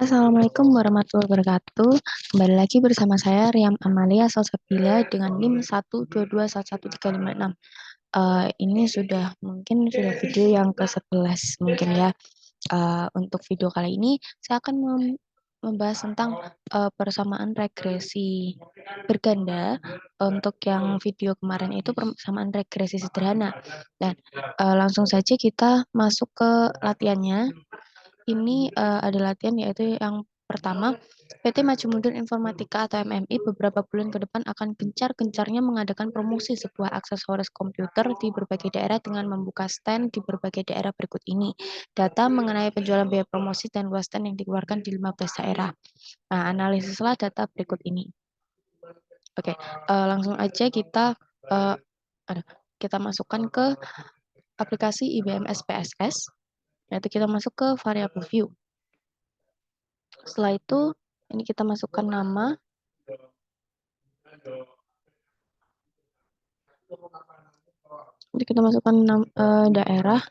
Assalamualaikum warahmatullahi wabarakatuh. Kembali lagi bersama saya Riam Amalia Salsabila dengan NIM 122111356. Ini sudah video yang ke-11 mungkin ya. Untuk video kali ini saya akan membahas tentang persamaan regresi berganda. Untuk yang video kemarin itu persamaan regresi sederhana. Dan langsung saja kita masuk ke latihannya. Ini ada latihan yaitu yang pertama, PT Maju Mundur Informatika atau MMI beberapa bulan ke depan akan gencar-gencarnya mengadakan promosi sebuah aksesoris komputer di berbagai daerah dengan membuka stand di berbagai daerah berikut ini. Data mengenai penjualan biaya promosi dan luas stand yang dikeluarkan di 15 daerah. Nah, analisislah data berikut ini. Oke, langsung aja uh, kita masukkan ke aplikasi IBM SPSS. Yaitu kita masuk ke variable view. Setelah itu, ini kita masukkan nama. Jadi kita masukkan daerah.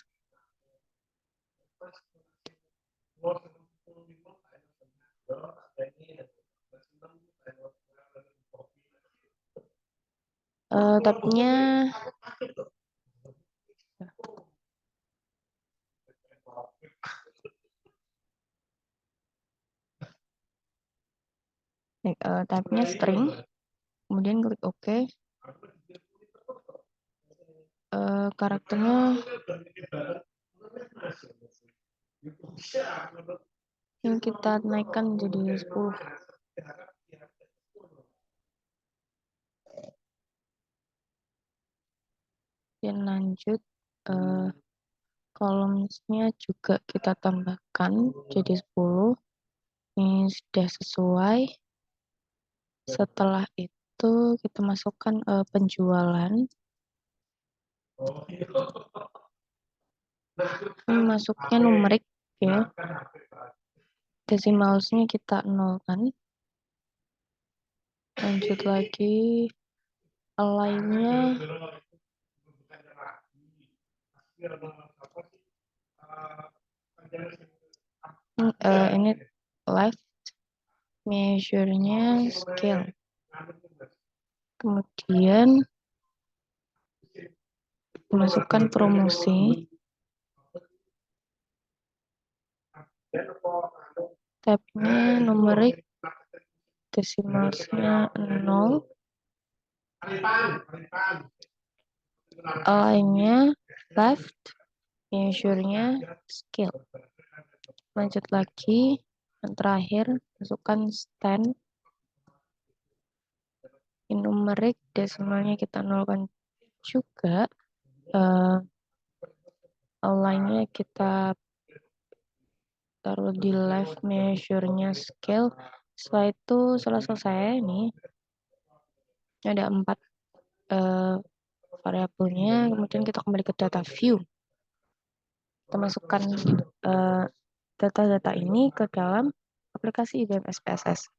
Tabnya tabnya string, kemudian klik OK. Karakternya yang kita naikkan jadi 10. Dan lanjut, kolomnya juga kita tambahkan jadi 10. Ini sudah sesuai. Setelah itu kita masukkan penjualan. Ini masuknya numerik ya. Desimalsnya kita nolkan. Lanjut lagi, align-nya ini left, measure-nya scale. Kemudian masukkan promosi. Tabnya numerik, desimalsnya 0. Align-nya left, measure-nya scale. Lanjut lagi, yang terakhir masukkan stand. In numerik, desimalnya kita nolkan juga. Align-nya kita taruh di left, measure-nya scale. Setelah itu selesai nih. Ada 4 variabelnya. Kemudian kita kembali ke data view. Kita masukkan data-data ini ke dalam aplikasi IBM SPSS.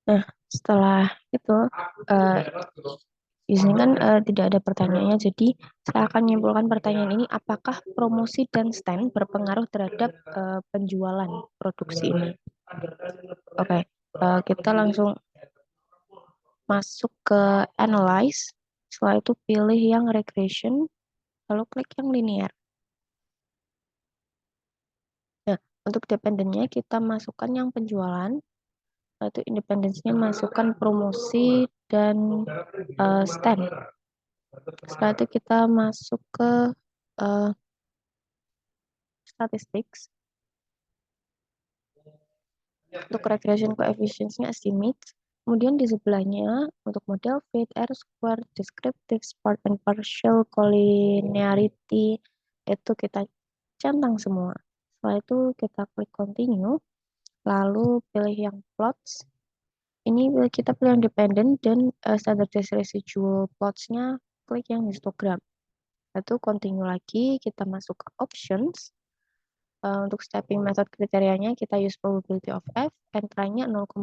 Nah, setelah itu, uh, biasanya kan tidak ada pertanyaannya, jadi saya akan menyimpulkan pertanyaan ini, apakah promosi dan stand berpengaruh terhadap penjualan produksi ini? Oke, kita langsung masuk ke analyze, setelah itu pilih yang regression, lalu klik yang linear. Nah, untuk dependennya kita masukkan yang penjualan, itu independensinya masukkan promosi dan stand. Setelah itu kita masuk ke uh, statistics. Untuk regression coefficients-nya estimate. Kemudian di sebelahnya untuk model fit, R-square, descriptive, part and partial, collinearity, itu kita centang semua. Setelah itu kita klik continue, lalu pilih yang plots. Ini kita pilih yang dependent dan standardized residual plots-nya klik yang histogram. Lalu continue lagi, kita masuk ke options. Untuk stepping method kriterianya kita use probability of F, entry-nya 0,05,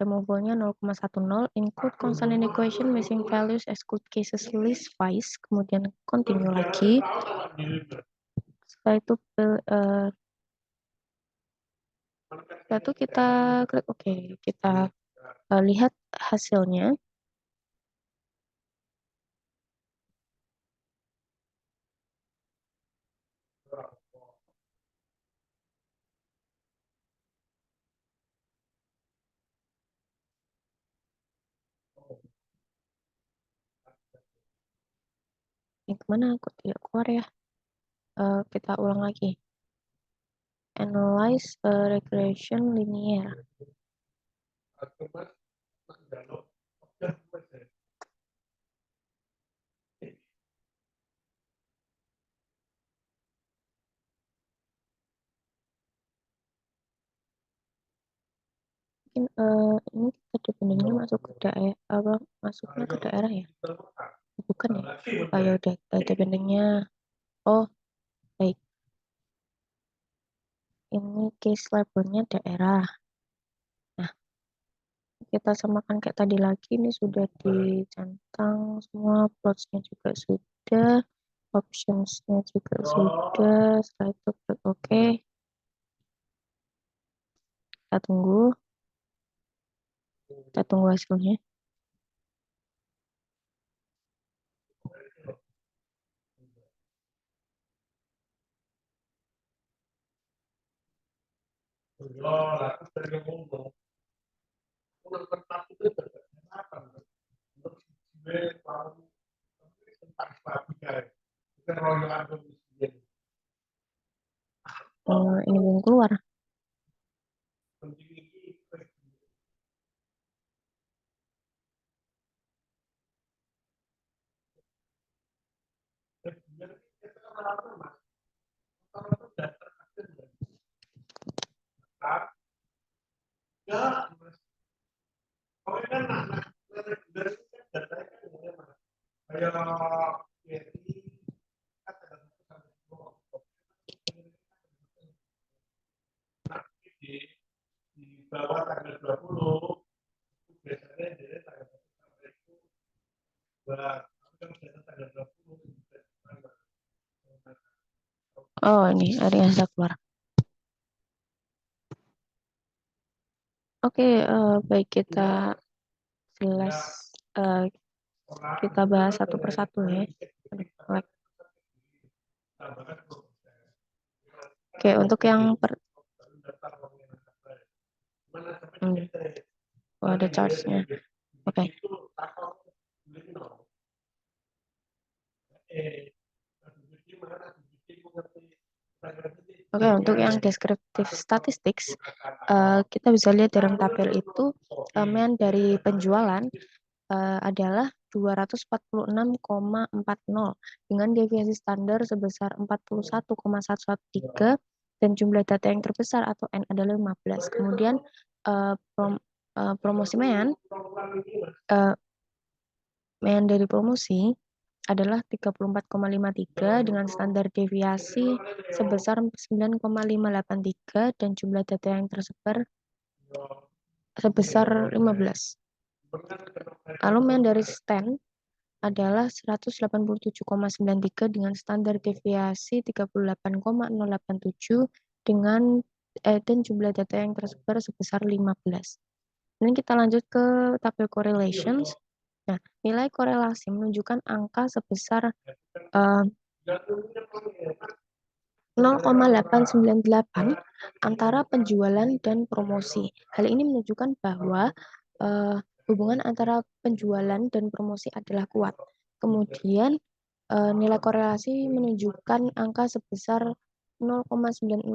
removal-nya 0,10, include constant in equation, missing values, exclude cases, list wise, kemudian continue lagi. Setelah itu kita klik OK, kita lihat hasilnya. Ini kemana aku tidak keluar ya? Kita ulang lagi. Analyze regression linear. Mungkin ini kita dependennya masuk ke daerah apa masuknya ke daerah ya? Bukan ya? Ya udah dependennya. Oh, baik. Ini case labelnya daerah. Nah, kita samakan kayak tadi lagi, ini sudah dicentang semua, plots-nya juga sudah, options-nya juga sudah. Setelah itu klik OK. Kita tunggu hasilnya. Ini belum keluar. Oh, ini ada yang sudah keluar. Oke, baik, kita jelas kita bahas satu persatu ya. Oke, untuk yang oh, ada charge-nya. Oke. Oke, untuk yang deskriptif statistics, kita bisa lihat dalam tabel itu mean dari penjualan adalah 246,40 dengan deviasi standar sebesar 41,113 dan jumlah data yang terbesar atau N adalah 15. Kemudian promosi uh, mean dari promosi adalah 34,53 dengan standar deviasi sebesar 9,583 dan jumlah data yang tersebar sebesar 15. Lalu mean dari stand adalah 187,93 dengan standar deviasi 38,087 dengan dan jumlah data yang tersebar sebesar 15. Ini kita lanjut ke tabel correlations. Nah, nilai korelasi menunjukkan angka sebesar 0,898 antara penjualan dan promosi. Hal ini menunjukkan bahwa hubungan antara penjualan dan promosi adalah kuat. Kemudian nilai korelasi menunjukkan angka sebesar 0,901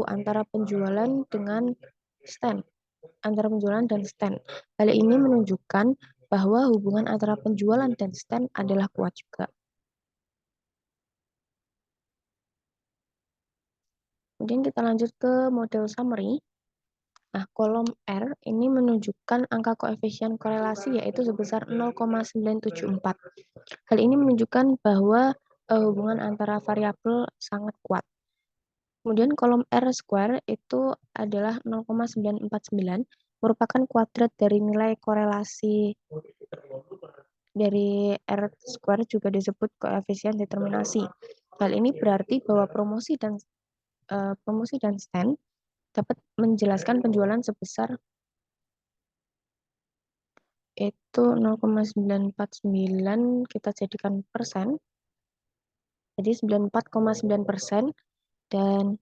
antara penjualan dengan stand, antara penjualan dan stand. Hal ini menunjukkan bahwa hubungan antara penjualan dan stand adalah kuat juga. Kemudian kita lanjut ke model summary. Nah, kolom R ini menunjukkan angka koefisien korelasi yaitu sebesar 0,974. Hal ini menunjukkan bahwa hubungan antara variabel sangat kuat. Kemudian kolom R square itu adalah 0,949, merupakan kuadrat dari nilai korelasi dari R square juga disebut koefisien determinasi. Hal ini berarti bahwa promosi dan stand dapat menjelaskan penjualan sebesar itu 0,949 kita jadikan persen, jadi 94,9% dan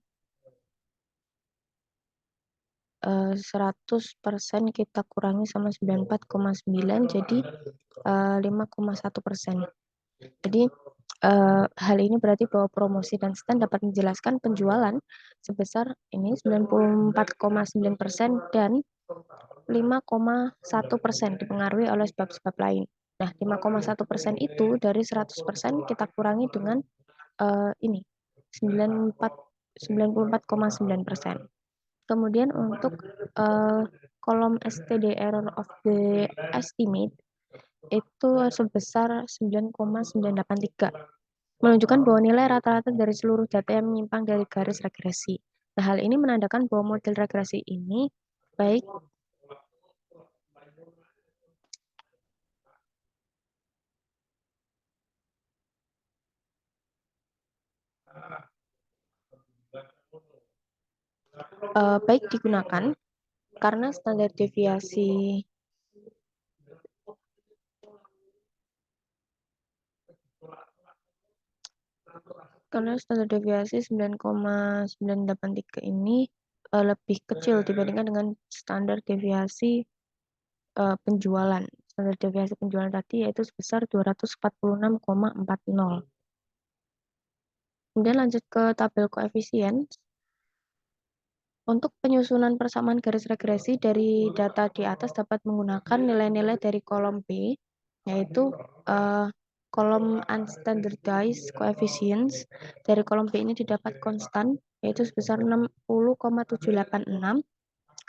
100% kita kurangi sama 94,9 jadi 5,1%. Jadi hal ini berarti bahwa promosi dan stand dapat menjelaskan penjualan sebesar ini 94,9% dan 5,1% dipengaruhi oleh sebab-sebab lain. Nah, 5,1% itu dari 100% kita kurangi dengan ini 94,9%. Kemudian untuk kolom STD error of the estimate itu sebesar 9,983, menunjukkan bahwa nilai rata-rata dari seluruh data yang menyimpang dari garis regresi. Nah, hal ini menandakan bahwa model regresi ini baik baik digunakan karena standar deviasi karena standar deviasi 9,983 ini lebih kecil dibandingkan dengan standar deviasi penjualan. Standar deviasi penjualan tadi yaitu sebesar 246,40. Kemudian lanjut ke tabel koefisien. Untuk penyusunan persamaan garis regresi dari data di atas dapat menggunakan nilai-nilai dari kolom B, yaitu kolom unstandardized coefficients. Dari kolom B ini didapat konstan, yaitu sebesar 60,786.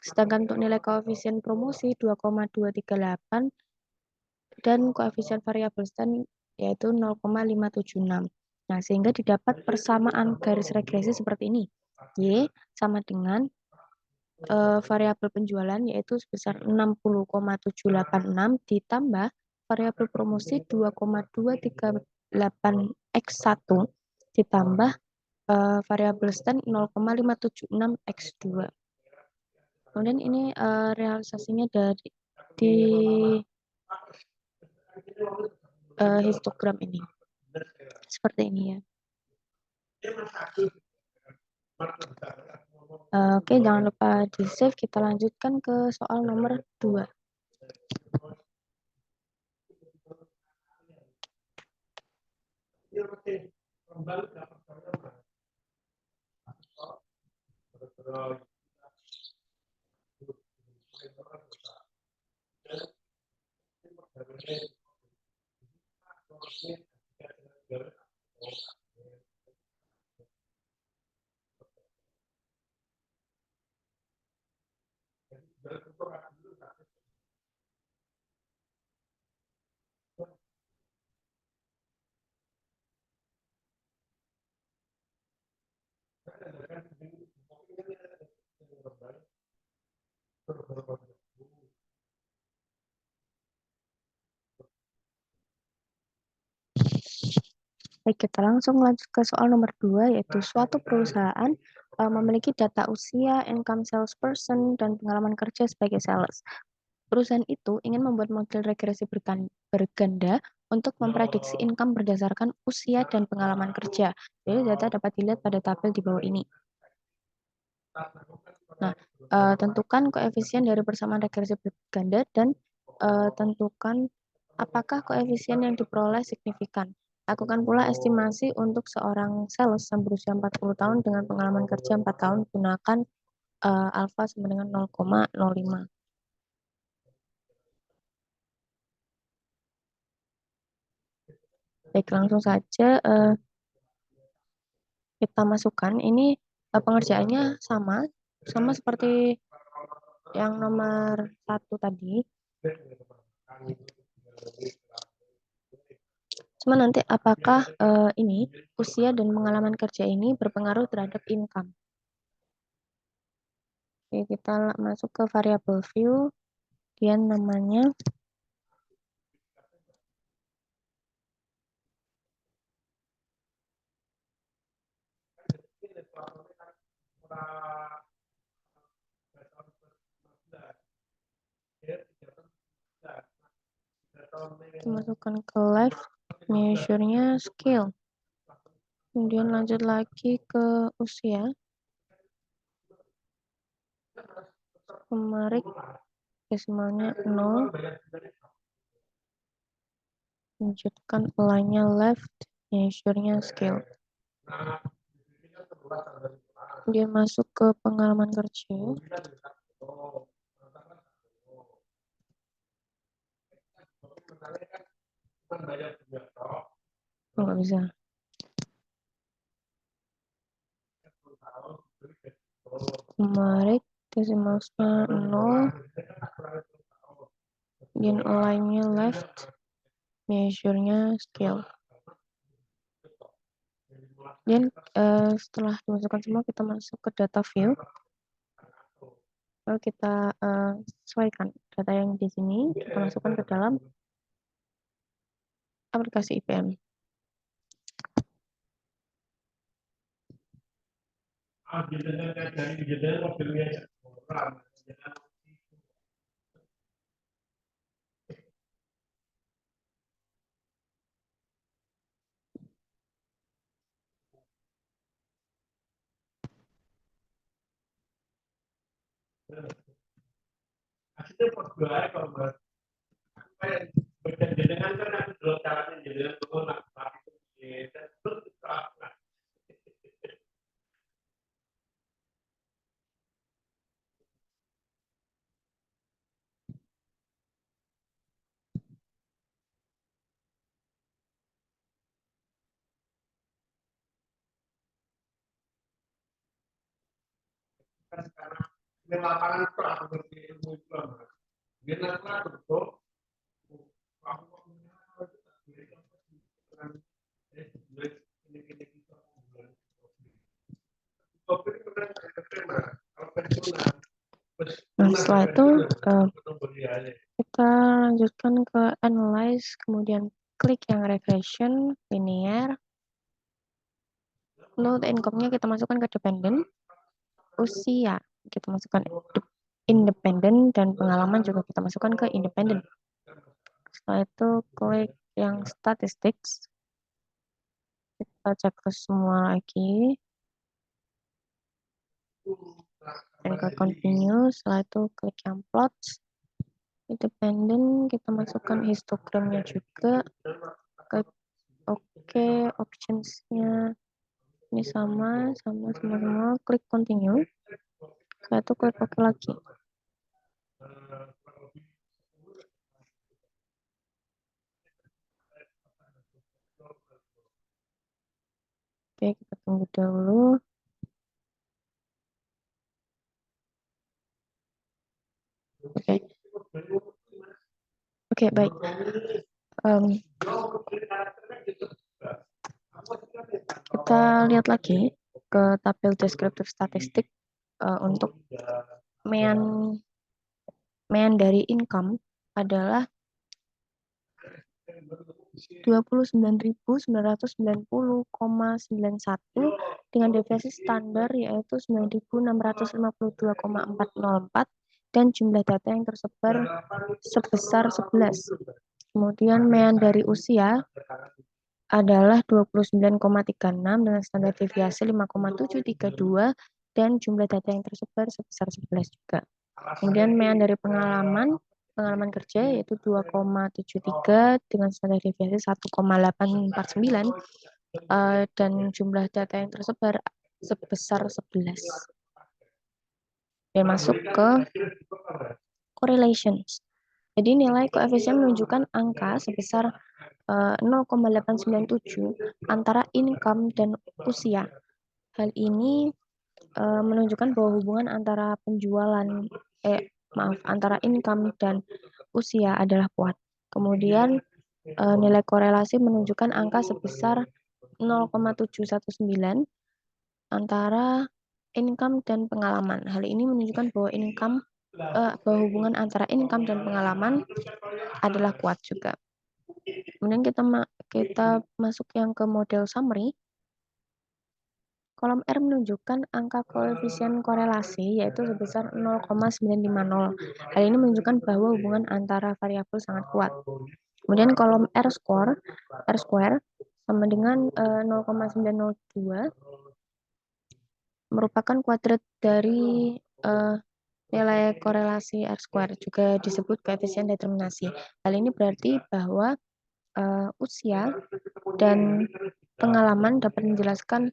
Sedangkan untuk nilai koefisien promosi 2,238 dan koefisien variabel stand yaitu 0,576. Nah, sehingga didapat persamaan garis regresi seperti ini. Y sama dengan variabel penjualan yaitu sebesar 60,786 ditambah variabel promosi 2,238x1 ditambah variabel stand 0,576x2. Kemudian ini realisasinya dari di histogram ini. Seperti ini ya. Oke, jangan lupa di save. Kita lanjutkan ke soal nomor 2. Baik, kita langsung lanjut ke soal nomor 2, yaitu suatu perusahaan memiliki data usia, income salesperson, dan pengalaman kerja sebagai sales. Perusahaan itu ingin membuat model regresi berganda untuk memprediksi income berdasarkan usia dan pengalaman kerja. Jadi data dapat dilihat pada tabel di bawah ini. Nah, tentukan koefisien dari persamaan regresi berganda dan tentukan apakah koefisien yang diperoleh signifikan. Lakukan pula estimasi untuk seorang sales yang berusia 40 tahun dengan pengalaman kerja 4 tahun gunakan alfa sama dengan 0,05. Baik, langsung saja kita masukkan. Ini pengerjaannya sama seperti yang nomor 1 tadi. Cuma nanti apakah ini usia dan pengalaman kerja ini berpengaruh terhadap income. Oke, kita masuk ke variable view. Kemudian namanya kita masukkan ke left, measure-nya skill. Kemudian lanjut lagi ke usia. Kemarin desimalnya 0. Lanjutkan line-nya left, measure-nya skill. Kemudian masuk ke pengalaman kerja. Oh, nggak bisa. Kemarin desimalnya 0. Kemudian align-nya left, measure-nya skill. Dan setelah dimasukkan semua, kita masuk ke data view. Lalu kita sesuaikan data yang di sini, kita masukkan ke dalam aplikasi IPM. Nah, setelah itu kita lanjutkan ke analyze, kemudian klik yang regression, linear. Lalu income-nya kita masukkan ke dependent, usia kita masukkan independent, dan pengalaman juga kita masukkan ke independent. Setelah itu klik yang statistics, kita cek ke semua lagi, dan ke continue. Setelah itu klik yang plots, independent, kita masukkan histogramnya juga, klik oke, optionsnya ini sama semua, klik continue. Setelah itu klik oke lagi. Oke, kita tunggu dahulu. Oke, oke, baik. Kita lihat lagi ke tabel deskriptif statistik untuk mean dari income adalah 29.990,91 dengan deviasi standar yaitu 9.652,404 dan jumlah data yang tersebar sebesar 11. Kemudian mean dari usia adalah 29,36 dengan standar deviasi 5,732 dan jumlah data yang tersebar sebesar 11 juga. Kemudian mean dari pengalaman kerja yaitu 2,73 dengan standar deviasi 1,849 dan jumlah data yang tersebar sebesar 11. Dan masuk ke correlations. Jadi nilai koefisien menunjukkan angka sebesar 0,897 antara income dan usia. Hal ini menunjukkan bahwa hubungan antara antara income dan usia adalah kuat. Kemudian nilai korelasi menunjukkan angka sebesar 0,719 antara income dan pengalaman. Hal ini menunjukkan bahwa bahwa hubungan antara income dan pengalaman adalah kuat juga. Kemudian kita masuk yang ke model summary. Kolom R menunjukkan angka koefisien korelasi yaitu sebesar 0,950. Hal ini menunjukkan bahwa hubungan antara variabel sangat kuat. Kemudian kolom R square sama dengan 0,902 merupakan kuadrat dari nilai korelasi R square, juga disebut koefisien determinasi. Hal ini berarti bahwa usia dan pengalaman dapat menjelaskan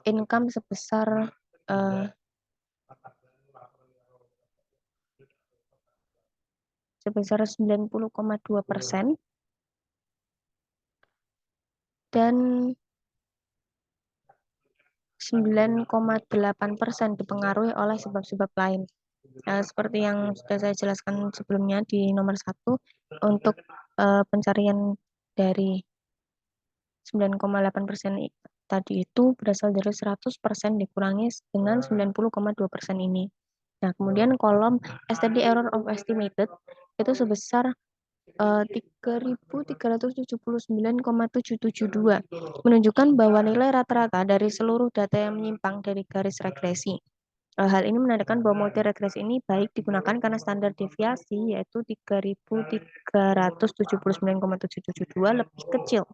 income sebesar 90,2% dan 9,8% dipengaruhi oleh sebab-sebab lain. Seperti yang sudah saya jelaskan sebelumnya di nomor 1, untuk pencarian dari 9,8% tadi itu berasal dari 100% dikurangi dengan 90,2% ini. Nah, kemudian kolom study error of estimated itu sebesar 3.379,772 menunjukkan bahwa nilai rata-rata dari seluruh data yang menyimpang dari garis regresi. Hal ini menandakan bahwa multi regresi ini baik digunakan karena standar deviasi yaitu 3.379,772 lebih kecil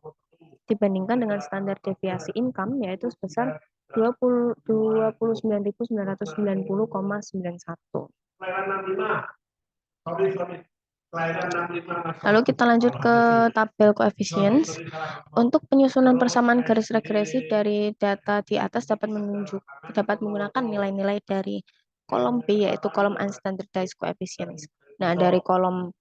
dibandingkan dengan standar deviasi income yaitu sebesar 29.990,91. Lalu kita lanjut ke tabel coefficients. Untuk penyusunan persamaan garis regresi dari data di atas dapat menggunakan nilai-nilai dari kolom B yaitu kolom unstandardized coefficients. Nah, dari kolom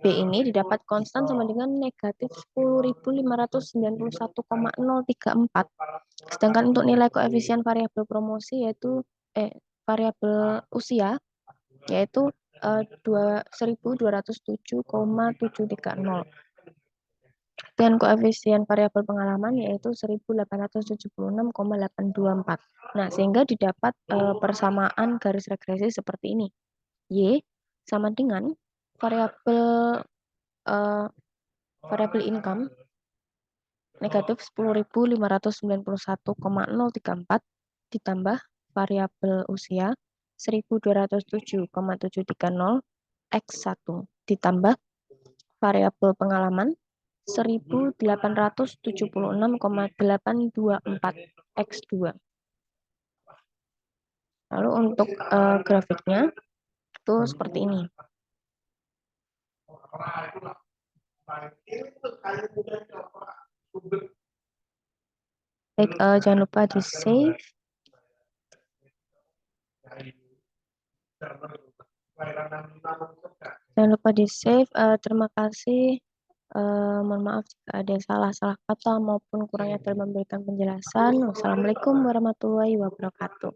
B ini didapat konstan sama dengan negatif 10.591,034. Sedangkan untuk nilai koefisien variabel promosi yaitu variabel usia yaitu 1.207,730. Dan koefisien variabel pengalaman yaitu 1.876,824. Nah, sehingga didapat persamaan garis regresi seperti ini. Y sama dengan variabel income negatif 10.591,034 ditambah variabel usia 1.207,730 X1 ditambah variabel pengalaman 1.876,824 X2. Lalu untuk grafiknya itu seperti ini. Baik, jangan lupa di save. Jangan lupa di-save. Terima kasih. Mohon maaf jika ada salah-salah kata maupun kurangnya dalam memberikan penjelasan. Wassalamualaikum warahmatullahi wabarakatuh.